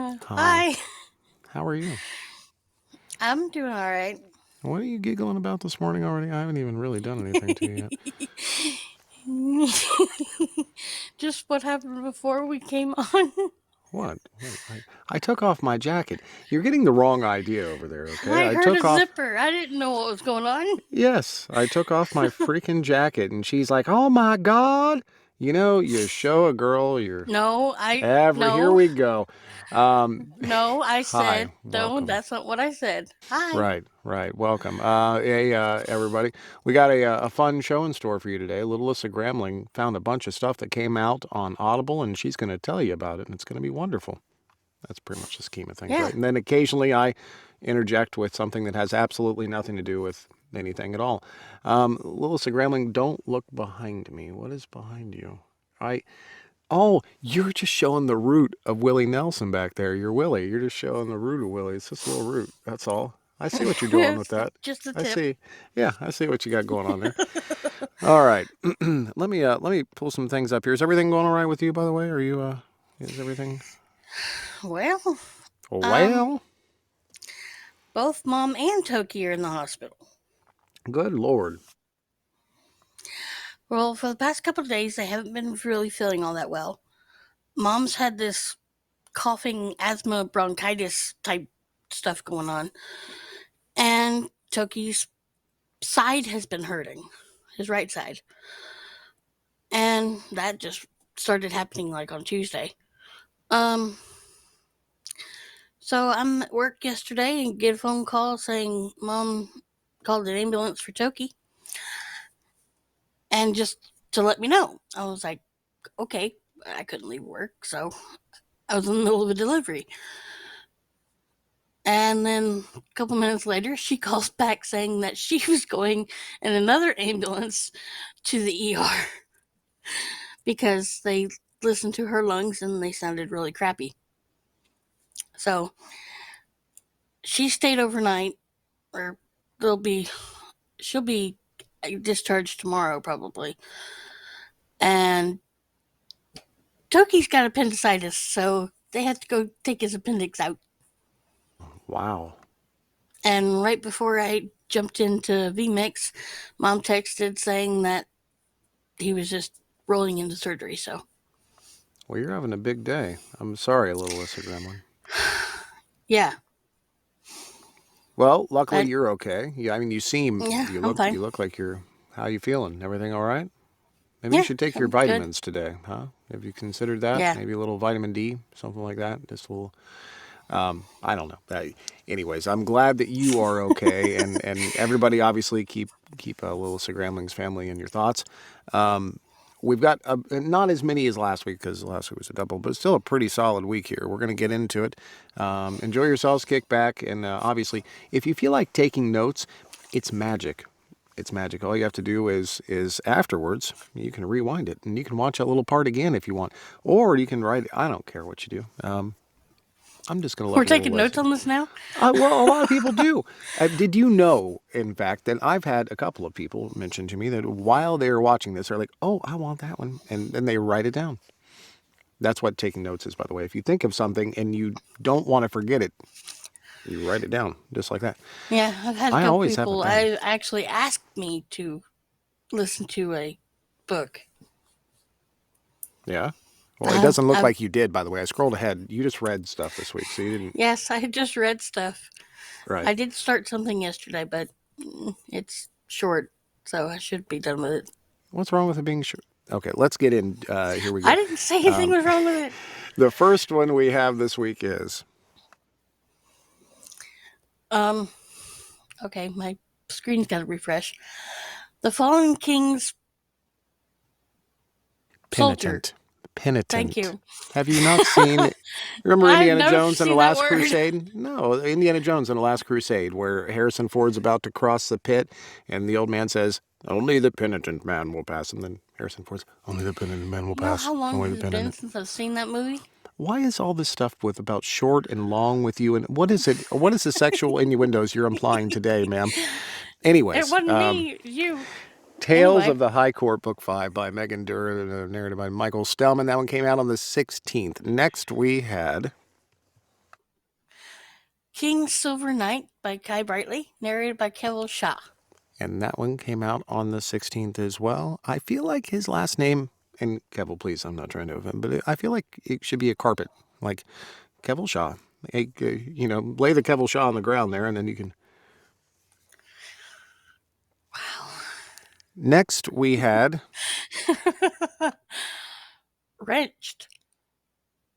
Hi. Hi. How are you? I'm doing all right. What are you giggling about this morning already? I haven't even really done anything to you yet. Just what happened before we came on. What? I took off my jacket. You're getting the wrong idea over there, okay? I I heard a took off. zipper. I didn't know what was going on. Yes, I took off my freaking jacket, and she's like, "Oh my God!" You know, you show a girl your No, Here no, we go. Um, no. I Hi, said no. welcome. That's not what I said. Hi. Right. Welcome. Hey, everybody. We got a fun show in store for you today. Little Alyssa Gramling found a bunch of stuff that came out on Audible, and she's going to tell you about it, and it's going to be wonderful. That's pretty much the scheme of things, Yeah. right? And then occasionally I interject with something that has absolutely nothing to do with anything at all. Little Alyssa Gramling, don't look behind me. What is behind you? I. Oh, you're just showing the root of Willie Nelson back there. You're Willie. You're just showing the root of Willie. It's just a little root. That's all. I see what you're doing with It's that. just a I tip. see. Yeah, I see what you got going on there. All right. let me pull some things up here. Is everything going all right with you, by the way? Are you is everything Well, um, well? both Mom and Toki are in the hospital. Good Lord. Well, for the past couple of days, they haven't been really feeling all that well. Mom's had this coughing, asthma, bronchitis type stuff going on. And Toki's side has been hurting, his right side. And that just started happening like on Tuesday. Um, so I'm at work yesterday and get a phone call saying Mom called an ambulance for Toki. And just to let me know. I was like, okay, I couldn't leave work, so I was in the middle of a delivery. And then a couple minutes later, she calls back saying that she was going in another ambulance to the ER because they listened to her lungs and they sounded really crappy. So she stayed overnight, or she'll be discharged tomorrow probably. And Toki's got appendicitis, so they have to go take his appendix out. Wow. And right before I jumped into VMix, Mom texted saying that he was just rolling into surgery. So Well, you're having a big day. I'm sorry, little Alyssa Gremlin. yeah, Well, luckily that you're okay. Yeah, I mean, yeah, you I'm look, fine. you look like you're. How you feeling? Everything all right? Maybe you Yeah, should take your I'm good. vitamins today, huh? Have you considered that? Yeah, Maybe a little vitamin D, something like that. Just a little. I don't know. Anyways, I'm glad that you are okay, and everybody obviously keep little Sir Gramling's family in your thoughts. We've got not as many as last week because last week was a double, but still a pretty solid week here. We're going to get into it. Enjoy yourselves, kick back, and obviously, if you feel like taking notes, it's magic. It's magic. All you have to do is afterwards you can rewind it and you can watch that little part again if you want, or you can write. I don't care what you do. I'm just going to we're let little taking Liz. notes on this now. Well, a lot of people do. Did you know, in fact, that I've had a couple of people mention to me that while they are watching this, they're like, "Oh, I want that one," and then they write it down. That's what taking notes is, by the way. If you think of something and you don't want to forget it, you write it down, just like that. Yeah, I've had a I couple always have it people down. I actually asked me to listen to a book. Yeah. Well, it I've, doesn't look I've like you did, by the way. I scrolled ahead. You just read stuff this week, so you didn't. yes, I just read stuff. Right. I did start something yesterday, but it's short, so I should be done with it. What's wrong with it being short? Okay, let's get in. Here we I go. didn't say anything was wrong with it. The first one we have this week is Um, okay, my screen's got to refresh. The Fallen King's Soldier. Penitent. Thank Penitent. you. Have you not seen? Remember I've Indiana never Jones and the seen that Last word. Crusade? No, Indiana Jones and the Last Crusade, where Harrison Ford's about to cross the pit, and the old man says, "Only the penitent man will pass." And then Harrison Ford's, "Only the penitent man will You know pass. how long Only the has it been penitent." since I've seen that movie? Why is all this stuff with about short and long with you? And what is it? What is the sexual innuendos you're implying today, ma'am? It Anyways, wasn't me, you. Tales Anyway, of the High Court, Book 5 by Megan Durr, narrated by Michael Stellman. That one came out on the 16th. Next, we had King's Silver Knight by Kai Brightly, narrated by Kevil Shah. And that one came out on the 16th as well. I feel like his last name, and Kevel, please, I'm not trying to offend, but I feel like it should be a carpet, like Kevel Shah. Hey, lay the Kevel Shah on the ground there, and then you can. Wow. Next, we had Wrenched.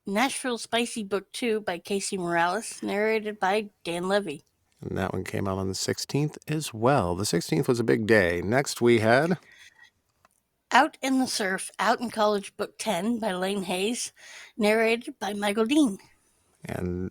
Nashville Spicy Book 2 by Casey Morales, narrated by Dan Levy. And that one came out on the 16th as well. The 16th was a big day. Next, we had Out in the Surf, Out in College Book 10 by Lane Hayes, narrated by Michael Dean. And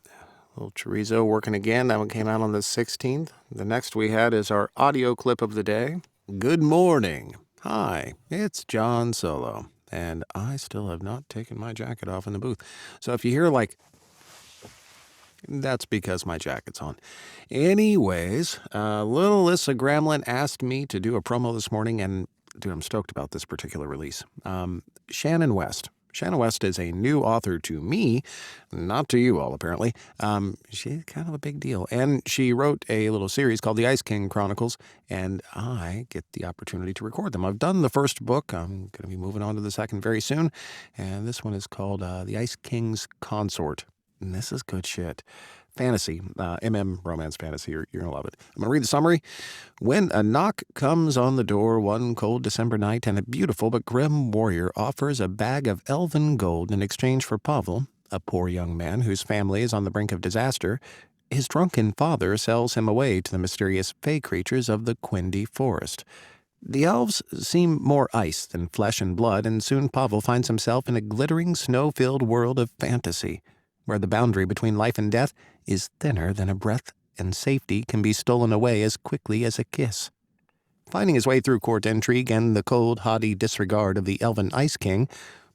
little chorizo working again. That one came out on the 16th. The next we had is our audio clip of the day. Good morning. Hi, it's John Solo. And I still have not taken my jacket off in the booth. So if you hear that's because my jacket's on. Anyways, little Alyssa Gramlin asked me to do a promo this morning, and dude, I'm stoked about this particular release. Shannon West. Shannon West is a new author to me, not to you all, apparently. She's kind of a big deal. And she wrote a little series called The Ice King Chronicles, and I get the opportunity to record them. I've done the first book. I'm going to be moving on to the second very soon. And this one is called The Ice King's Consort. And this is good shit. Fantasy, MM romance fantasy. You're going to love it. I'm going to read the summary. When a knock comes on the door one cold December night and a beautiful but grim warrior offers a bag of elven gold in exchange for Pavel, a poor young man whose family is on the brink of disaster, his drunken father sells him away to the mysterious fey creatures of the Quindy Forest. The elves seem more ice than flesh and blood, and soon Pavel finds himself in a glittering snow-filled world of fantasy, where the boundary between life and death is thinner than a breath and safety can be stolen away as quickly as a kiss. Finding his way through court intrigue and the cold, haughty disregard of the elven Ice King,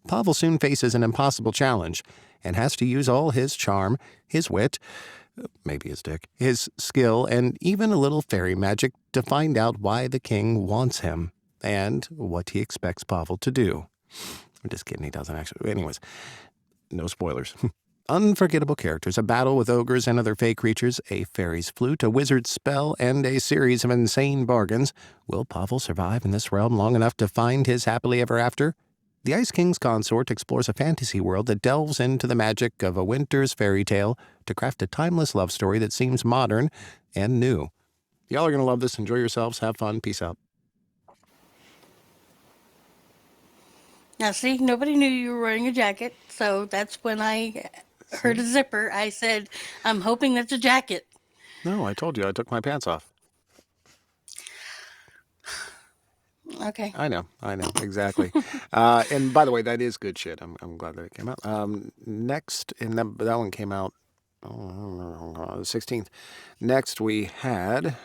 Pavel soon faces an impossible challenge and has to use all his charm, his wit, maybe his dick, his skill, and even a little fairy magic to find out why the king wants him and what he expects Pavel to do. I'm just kidding, he doesn't actually. Anyways, no spoilers. Unforgettable characters, a battle with ogres and other fey creatures, a fairy's flute, a wizard's spell, and a series of insane bargains. Will Pavel survive in this realm long enough to find his happily ever after? The Ice King's Consort explores a fantasy world that delves into the magic of a winter's fairy tale to craft a timeless love story that seems modern and new. Y'all are going to love this. Enjoy yourselves. Have fun. Peace out. Now, see, nobody knew you were wearing a jacket, so that's when I heard a zipper. I said, I'm hoping that's a jacket. No, I told you. I took my pants off. Okay. I know, exactly. And by the way, that is good shit. I'm glad that it came out. Next, and that one came out the 16th. Next, we had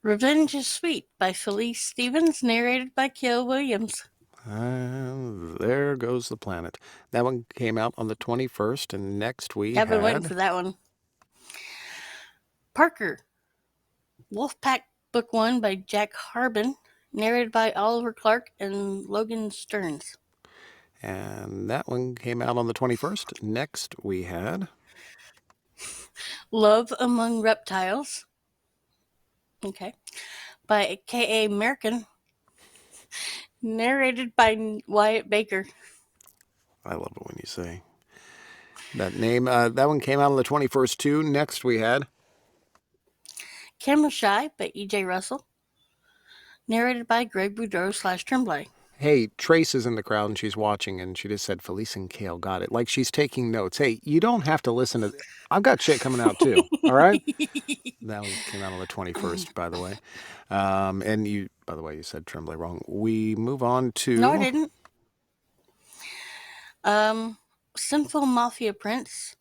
Revenge is Sweet by Felice Stevens, narrated by Kiel Williams. There Goes the Planet. That one came out on the 21st, and next we I've been waiting had for that one. Parker, Wolfpack Book 1 by Jack Harbin, narrated by Oliver Clark and Logan Stearns. And that one came out on the 21st. Next we had Love Among Reptiles, okay, by K.A. American, narrated by Wyatt Baker. I love it when you say that name. That one came out on the 21st too. Next we had Camera Shy by E.J. Russell, narrated by Greg Boudreau / Tremblay. Hey, Trace is in the crowd and she's watching, and she just said Felice and Kale got it. Like she's taking notes. Hey, you don't have to listen to. I've got shit coming out too. All right. That one came out on the 21st, by the way. And you, by the way, you said Tremblay wrong. We move on to. No, I didn't. Sinful Mafia Prince,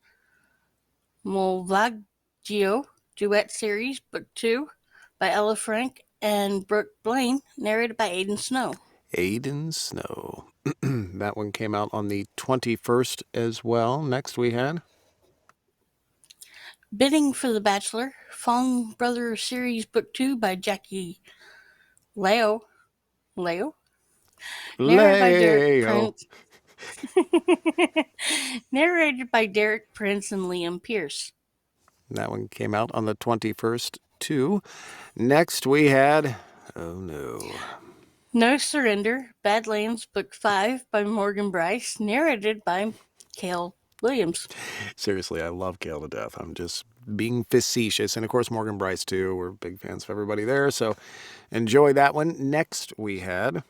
Molvaggio Duet Series, Book 2 by Ella Frank and Brooke Blaine, narrated by Aidan Snow. Aidan Snow. That one came out on the 21st as well. Next we had Bidding for the Bachelor, Fong Brothers Series, Book 2 by Jackie Leo. Narrated by Derek Prince. Narrated by Derek Prince and Liam Pierce. That one came out on the 21st, too. Next, we had. Oh no. No Surrender, Badlands, Book 5 by Morgan Bryce, narrated by Cale Williams. Seriously, I love Gale to death. I'm just being facetious. And of course, Morgan Bryce, too. We're big fans of everybody there. So enjoy that one. Next, we had.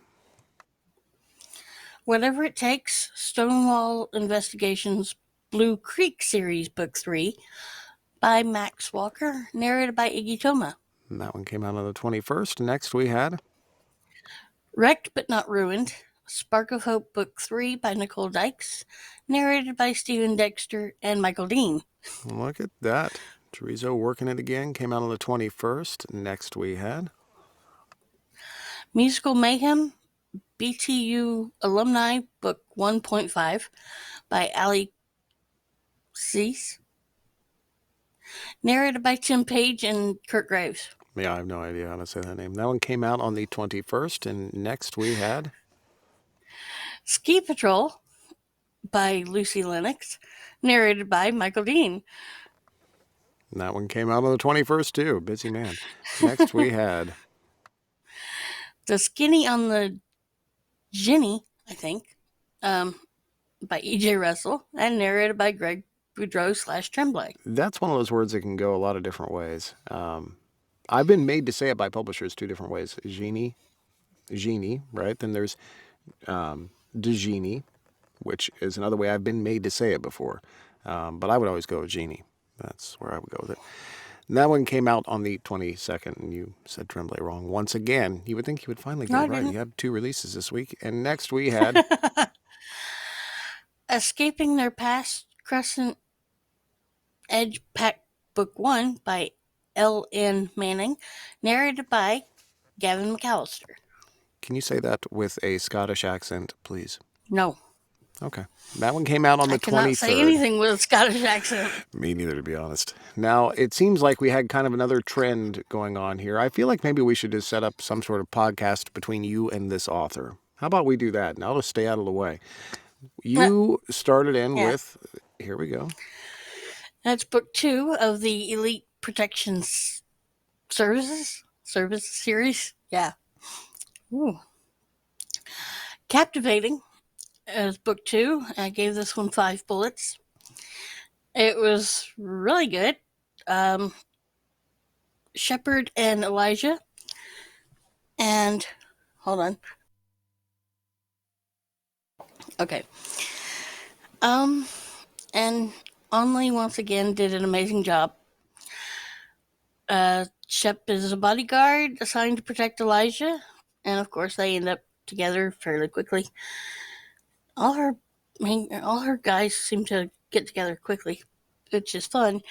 Whatever It Takes, Stonewall Investigations Blue Creek Series, Book 3 by Max Walker, narrated by Iggy Toma. And that one came out on the 21st. Next, we had. Wrecked But Not Ruined, Spark of Hope, Book 3 by Nicole Dykes, narrated by Stephen Dexter and Michael Dean. Look at that. Chorizo working it again. Came out on the 21st. Next, we had. Musical Mayhem, BTU Alumni, Book 1.5 by Ali Cease, narrated by Tim Page and Kurt Graves. Yeah, I have no idea how to say that name. That one came out on the 21st. And next, we had. Ski Patrol by Lucy Lennox, narrated by Michael Dean. And that one came out on the 21st, too. Busy man. Next, we had. The Skinny on the Ginny, I think, by E.J. Russell, and narrated by Greg Boudreau / Tremblay. That's one of those words that can go a lot of different ways. I've been made to say it by publishers two different ways. Genie, right? Then there's de Genie, which is another way I've been made to say it before. But I would always go with Genie. That's where I would go with it. And that one came out on the 22nd, and you said Tremblay wrong once again. You would think you would finally get it right. You have 2 releases this week. And next we had Escaping Their Past, Crescent Edge Pack, Book 1 by L.N. Manning, narrated by Gavin McAllister. Can you say that with a Scottish accent, please? No. Okay. That one came out on the 23rd. I cannot say anything with a Scottish accent. Me neither, to be honest. Now, it seems like we had kind of another trend going on here. I feel like maybe we should just set up some sort of podcast between you and this author. How about we do that? And I'll just stay out of the way. You started in with, here we go. That's Book 2 of the Elite Protection Service series. Yeah. Ooh. Captivating as Book 2. I gave this one 5 bullets. It was really good. Shepard and Elijah. And, hold on. Okay. And Onley once again did an amazing job. Shep is a bodyguard assigned to protect Elijah, and of course they end up together fairly quickly. All her guys seem to get together quickly, which is fun.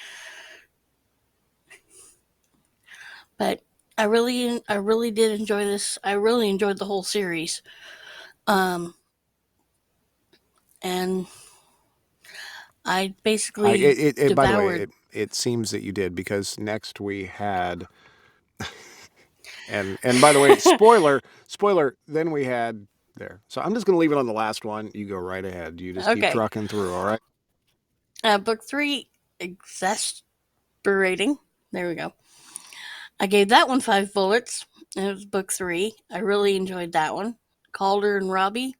But I really did enjoy this. I really enjoyed the whole series. And I basically devoured. By the way, it seems that you did, because next we had, and by the way, spoiler. Then we had there. So I'm just going to leave it on the last one. You go right ahead. You just keep trucking through. All right. Book 3, Exasperating. There we go. I gave that one 5 bullets. It was Book 3. I really enjoyed that one. Calder and Robbie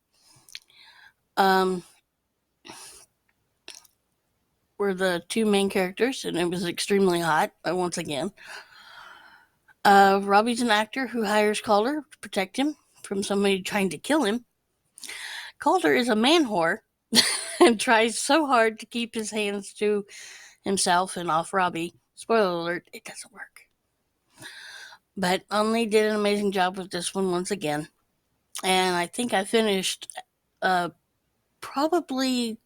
were the 2 main characters, and it was extremely hot once again. Robbie's an actor who hires Calder to protect him from somebody trying to kill him. Calder is a man whore and tries so hard to keep his hands to himself and off Robbie. Spoiler alert, it doesn't work. But Onley did an amazing job with this one once again. And I think I finished probably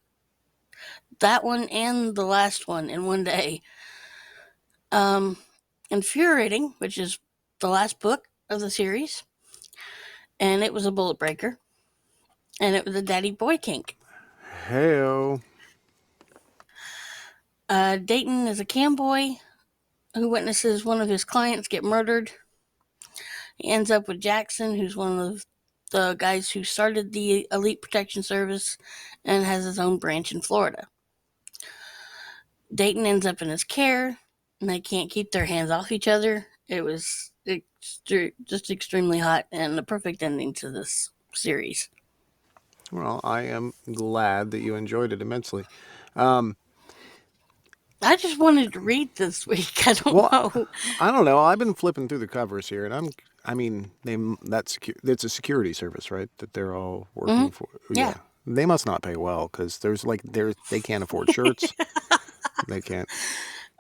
that one and the last one in one day. Infuriating, which is the last book of the series. And it was a bullet breaker. And it was a daddy boy kink. Hey-o. Dayton is a cam boy who witnesses one of his clients get murdered. He ends up with Jackson, who's one of the guys who started the Elite Protection Service and has his own branch in Florida. Dayton ends up in his care, and they can't keep their hands off each other. It was just extremely hot and the perfect ending to this series. Well, I am glad that you enjoyed it immensely. I just wanted to read this week. I don't know. I don't know. I've been flipping through the covers here, and it's a security service, right? That they're all working for. Yeah. They must not pay well because they can't afford shirts. They can't.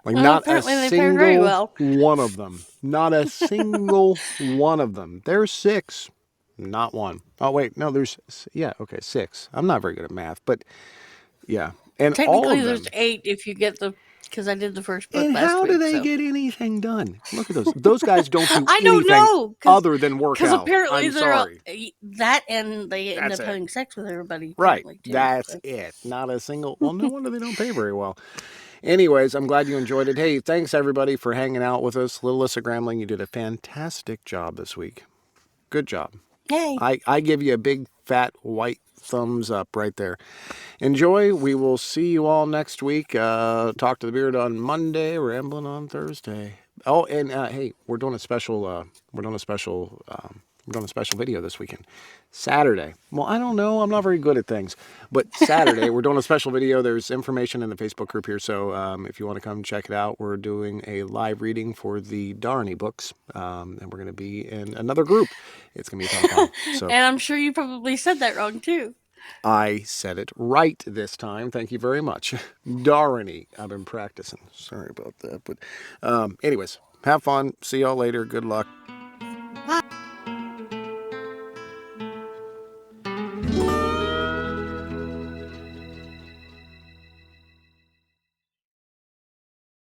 Like, Well, not a apparently they pay very single well. one of them. Not a single one of them. There's 6, not one. Oh wait, no, okay, 6. I'm not very good at math, but yeah, and all Technically, of there's them. 8 if you get because I did the first book And last how do week. they So get anything done? Look at those. Those guys don't do I don't anything know other than work because out. apparently I'm they're sorry. that and they end That's up it. having sex with everybody Right. apparently too. That's So. it. Not a single. Well, no wonder they don't pay very well. Anyways, I'm glad you enjoyed it. Hey, thanks everybody for hanging out with us. Little Alyssa Gramling, you did a fantastic job this week. Good job. Yay. I give you a big fat white thumbs up right there. Enjoy. We will see you all next week. Talk to the Beard on Monday. Ramblin' on Thursday. Oh, and hey, we're doing a special video this weekend. Saturday. Well, I don't know. I'm not very good at things. But Saturday, we're doing a special video. There's information in the Facebook group here. So if you want to come check it out, we're doing a live reading for the Darney books. And we're going to be in another group. It's going to be a ton of fun. So, And I'm sure you probably said that wrong too. I said it right this time. Thank you very much. Darney. I've been practicing. Sorry about that. But anyways, have fun. See y'all later. Good luck.